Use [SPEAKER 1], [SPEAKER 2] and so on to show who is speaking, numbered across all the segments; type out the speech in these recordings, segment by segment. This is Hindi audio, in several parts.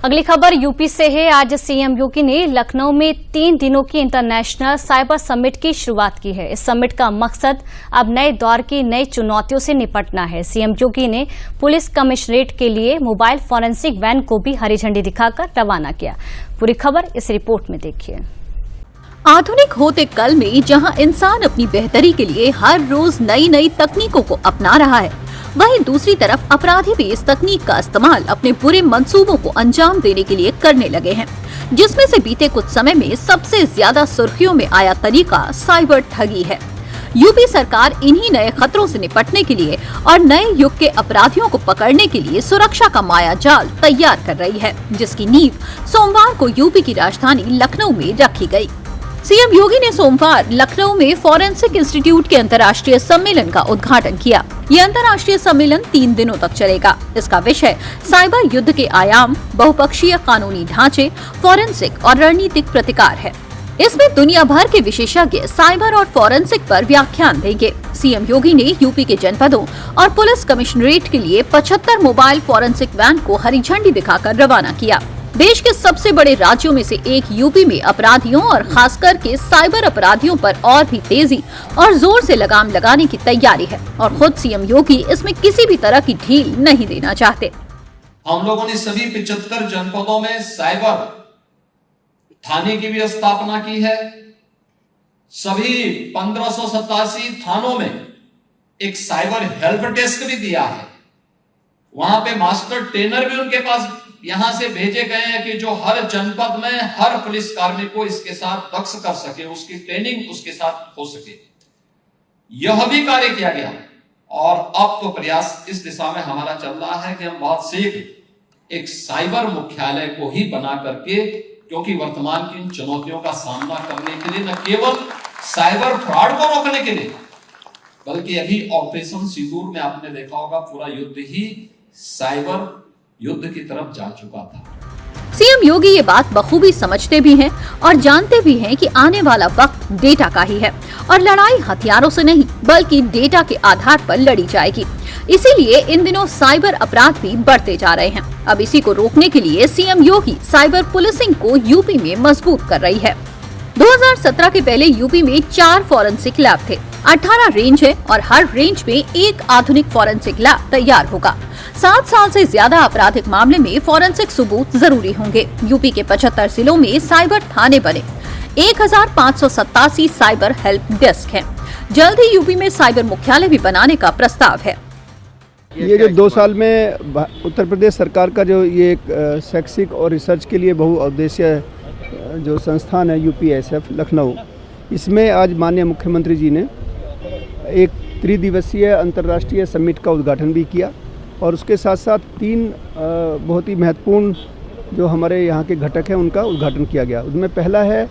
[SPEAKER 1] अगली खबर यूपी से है। आज सीएम योगी ने लखनऊ में 3 दिनों की इंटरनेशनल साइबर समिट की शुरुआत की है। इस समिट का मकसद अब नए दौर की नई चुनौतियों से निपटना है। सीएम योगी ने पुलिस कमिश्नरेट के लिए मोबाइल फॉरेंसिक वैन को भी हरी झंडी दिखाकर रवाना किया। पूरी खबर इस रिपोर्ट में देखिए।
[SPEAKER 2] आधुनिक होते कल में जहां इंसान अपनी बेहतरी के लिए हर रोज नई नई तकनीकों को अपना रहा है, वहीं दूसरी तरफ अपराधी भी इस तकनीक का इस्तेमाल अपने बुरे मंसूबों को अंजाम देने के लिए करने लगे हैं, जिसमें से बीते कुछ समय में सबसे ज्यादा सुर्खियों में आया तरीका साइबर ठगी है। यूपी सरकार इन्हीं नए खतरों से निपटने के लिए और नए युग के अपराधियों को पकड़ने के लिए सुरक्षा का माया जाल तैयार कर रही है, जिसकी नींव सोमवार को यूपी की राजधानी लखनऊ में रखी गयी। सीएम योगी ने सोमवार लखनऊ में फॉरेंसिक इंस्टीट्यूट के अंतर्राष्ट्रीय सम्मेलन का उद्घाटन किया। ये अंतर्राष्ट्रीय सम्मेलन 3 दिनों तक चलेगा। इसका विषय साइबर युद्ध के आयाम, बहुपक्षीय कानूनी ढांचे, फॉरेंसिक और रणनीतिक प्रतिकार है। इसमें दुनिया भर के विशेषज्ञ साइबर और फॉरेंसिक पर व्याख्यान देंगे। सीएम योगी ने यूपी के जनपदों और पुलिस कमिश्नरेट के लिए 75 मोबाइल फॉरेंसिक वैन को हरी झंडी दिखाकर रवाना किया। देश के सबसे बड़े राज्यों में से एक यूपी में अपराधियों और खासकर के साइबर अपराधियों पर और भी तेजी और जोर से लगाम लगाने की तैयारी है और खुद सीएम योगी इसमें किसी भी तरह की ढील नहीं देना चाहते।
[SPEAKER 3] हम लोगों ने सभी 75 जनपदों में साइबर थाने की भी स्थापना की है। सभी 1587 थानों में एक साइबर हेल्प डेस्क भी दिया है। वहां पे मास्टर ट्रेनर भी उनके पास यहां से भेजे गए हैं कि जो हर जनपद में हर पुलिस कार्मिक को इसके साथ दक्ष कर सके, उसकी ट्रेनिंग उसके साथ हो सके। यह भी कार्य किया गया और अब तो प्रयास इस दिशा में हमारा चल रहा है कि हम बहुत शीघ्र एक साइबर मुख्यालय को ही बना करके, क्योंकि वर्तमान की इन चुनौतियों का सामना करने के लिए न केवल साइबर फ्रॉड को रोकने के लिए, बल्कि अभी ऑपरेशन सिंदूर में आपने देखा होगा पूरा युद्ध ही साइबर युद्ध की तरफ जा चुका था।
[SPEAKER 2] सीएम योगी ये बात बखूबी समझते भी हैं और जानते भी हैं कि आने वाला वक्त डेटा का ही है और लड़ाई हथियारों से नहीं बल्कि डेटा के आधार पर लड़ी जाएगी। इसीलिए इन दिनों साइबर अपराध भी बढ़ते जा रहे हैं। अब इसी को रोकने के लिए सीएम योगी साइबर पुलिसिंग को यूपी में मजबूत कर रही है। 2017 के पहले यूपी में 4 फॉरेंसिक लैब थे, 18 रेंज है और हर रेंज में एक आधुनिक फॉरेंसिक लैब तैयार होगा। 7 साल से ज्यादा आपराधिक मामले में फॉरेंसिक सबूत जरूरी होंगे। यूपी के 75 जिलों में साइबर थाने बने, 1587 साइबर हेल्प डेस्क हैं। जल्द ही यूपी में साइबर मुख्यालय भी बनाने का प्रस्ताव है।
[SPEAKER 4] ये जो 2 साल में उत्तर प्रदेश सरकार का जो ये एक शैक्षिक और रिसर्च के लिए बहुउद्देशीय जो संस्थान है यूपीएसएफ लखनऊ, इसमें आज माननीय मुख्यमंत्री जी ने एक 3 दिवसीय अंतर्राष्ट्रीय समिट का उद्घाटन भी किया और उसके साथ साथ 3 बहुत ही महत्वपूर्ण जो हमारे यहाँ के घटक हैं उनका उद्घाटन किया गया। उसमें पहला है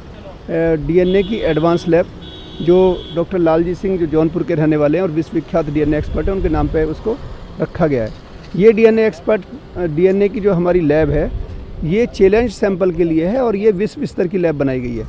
[SPEAKER 4] डीएनए की एडवांस लैब, जो डॉक्टर लालजी सिंह जो जौनपुर के रहने वाले हैं और विश्वविख्यात डीएनए एक्सपर्ट हैं, उनके नाम पे उसको रखा गया है। ये डीएनए की जो हमारी लैब है, ये चैलेंज सैंपल के लिए है और ये विश्व स्तर की लैब बनाई गई है।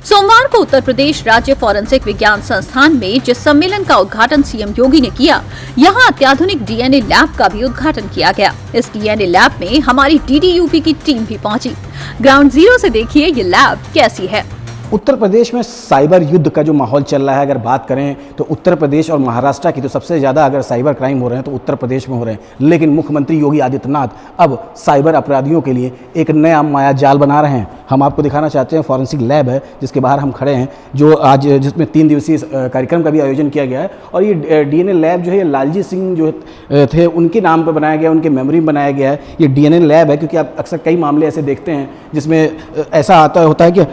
[SPEAKER 2] सोमवार को उत्तर प्रदेश राज्य फॉरेंसिक विज्ञान संस्थान में जिस सम्मेलन का उद्घाटन सीएम योगी ने किया, यहां अत्याधुनिक डीएनए लैब का भी उद्घाटन किया गया। इस डीएनए लैब में हमारी डीडीयूपी की टीम भी पहुंची। ग्राउंड जीरो से देखिए ये लैब कैसी है।
[SPEAKER 5] उत्तर प्रदेश में साइबर युद्ध का जो माहौल चल रहा है, अगर बात करें तो उत्तर प्रदेश और महाराष्ट्र की तो सबसे ज़्यादा अगर साइबर क्राइम हो रहे हैं तो उत्तर प्रदेश में हो रहे हैं। लेकिन मुख्यमंत्री योगी आदित्यनाथ अब साइबर अपराधियों के लिए एक नया माया जाल बना रहे हैं। हम आपको दिखाना चाहते हैं फॉरेंसिक लैब है जिसके बाहर हम खड़े हैं, जो आज जिसमें 3 दिवसीय कार्यक्रम का भी आयोजन किया गया है। और ये डीएनए लैब जो है, ये लालजी सिंह जो थे उनके नाम पर बनाया गया, उनके मेमोरी में बनाया गया है। ये डीएनए लैब है क्योंकि आप अक्सर कई मामले ऐसे देखते हैं जिसमें ऐसा होता है कि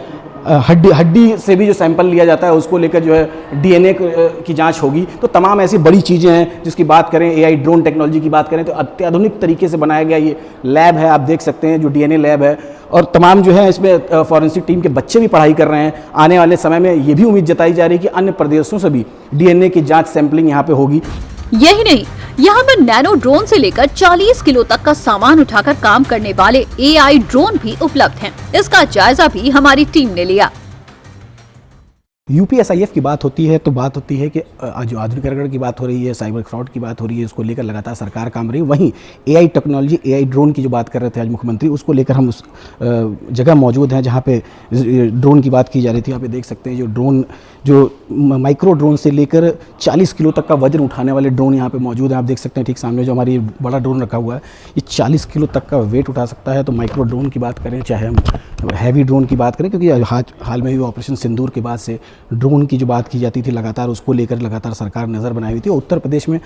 [SPEAKER 5] हड्डी से भी जो सैंपल लिया जाता है उसको लेकर जो है डीएनए की जांच होगी। तो तमाम ऐसी बड़ी चीज़ें हैं जिसकी बात करें, एआई ड्रोन टेक्नोलॉजी की बात करें तो अत्याधुनिक तरीके से बनाया गया ये लैब है। आप देख सकते हैं जो डीएनए लैब है और तमाम जो है इसमें फॉरेंसिक टीम के बच्चे भी पढ़ाई कर रहे हैं। आने वाले समय में ये भी उम्मीद जताई जा रही है कि अन्य प्रदेशों से भी डीएनए की जाँच सैंपलिंग यहाँ पर होगी।
[SPEAKER 2] यही नहीं, यहाँ पर नैनो ड्रोन से लेकर 40 किलो तक का सामान उठाकर काम करने वाले एआई ड्रोन भी उपलब्ध हैं। इसका जायजा भी हमारी टीम ने लिया।
[SPEAKER 5] यूपीएसआईएफ की बात होती है तो बात होती है कि जो आधुनिकीकरण की बात हो रही है, साइबर फ्रॉड की बात हो रही है, उसको लेकर लगातार सरकार काम रही है। वहीं एआई टेक्नोलॉजी, एआई ड्रोन की जो बात कर रहे थे आज मुख्यमंत्री, उसको लेकर हम उस जगह मौजूद हैं जहां पे ड्रोन की बात की जा रही थी। आप ये देख सकते हैं जो ड्रोन, जो माइक्रो ड्रोन से लेकर 40 किलो तक का वजन उठाने वाले ड्रोन यहाँ पे मौजूद हैं। आप देख सकते हैं ठीक सामने जो हमारी बड़ा ड्रोन रखा हुआ है, ये 40 किलो तक का वेट उठा सकता है। तो माइक्रो ड्रोन की बात करें, चाहे हम हैवी ड्रोन की बात करें, क्योंकि हाल में हुई ऑपरेशन सिंदूर के बाद से ड्रोन की जो बात की जाती थी लगातार, उसको लेकर लगातार सरकार नज़र बनाई हुई थी। और उत्तर प्रदेश में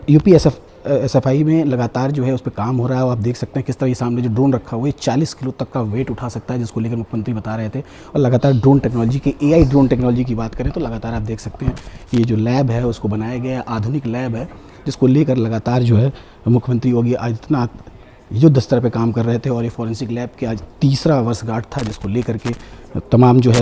[SPEAKER 5] यूपीएसएफआई में लगातार जो है उस पर काम हो रहा है। और आप देख सकते हैं किस तरह ये सामने जो ड्रोन रखा हुआ है 40 किलो तक का वेट उठा सकता है, जिसको लेकर मुख्यमंत्री बता रहे थे। और लगातार ड्रोन टेक्नोलॉजी की, एआई ड्रोन टेक्नोलॉजी की बात करें तो लगातार आप देख सकते हैं ये जो लैब है उसको बनाया गया, आधुनिक लैब है, जिसको लेकर लगातार जो है मुख्यमंत्री योगी आदित्यनाथ युद्ध स्तर पे काम कर रहे थे। और ये फॉरेंसिक लैब के आज 3रा वर्षगांठ था, जिसको लेकर के तमाम जो है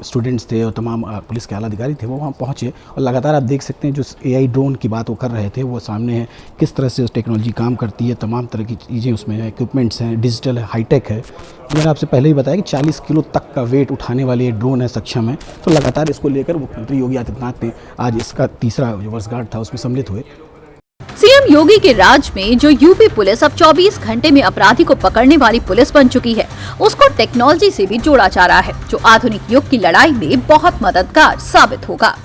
[SPEAKER 5] स्टूडेंट्स थे और तमाम पुलिस के आला अधिकारी थे वो वहाँ पहुँचे। और लगातार आप देख सकते हैं जो एआई ड्रोन की बात वो कर रहे थे वो सामने है, किस तरह से उस टेक्नोलॉजी काम करती है, तमाम तरह की चीज़ें उसमें हैं, इक्विपमेंट्स हैं, डिजिटल है, हाईटेक है। मैंने आपसे पहले ही बताया कि 40 किलो तक का वेट उठाने वाले ये ड्रोन है, सक्षम है। तो लगातार इसको लेकर मुख्यमंत्री योगी आदित्यनाथ ने आज इसका 3रा जो वर्षगांठ था उसमें सम्मिलित हुए।
[SPEAKER 2] सीएम योगी के राज में जो यूपी पुलिस अब 24 घंटे में अपराधी को पकड़ने वाली पुलिस बन चुकी है, उसको टेक्नोलॉजी से भी जोड़ा जा रहा है, जो आधुनिक युग की लड़ाई में बहुत मददगार साबित होगा।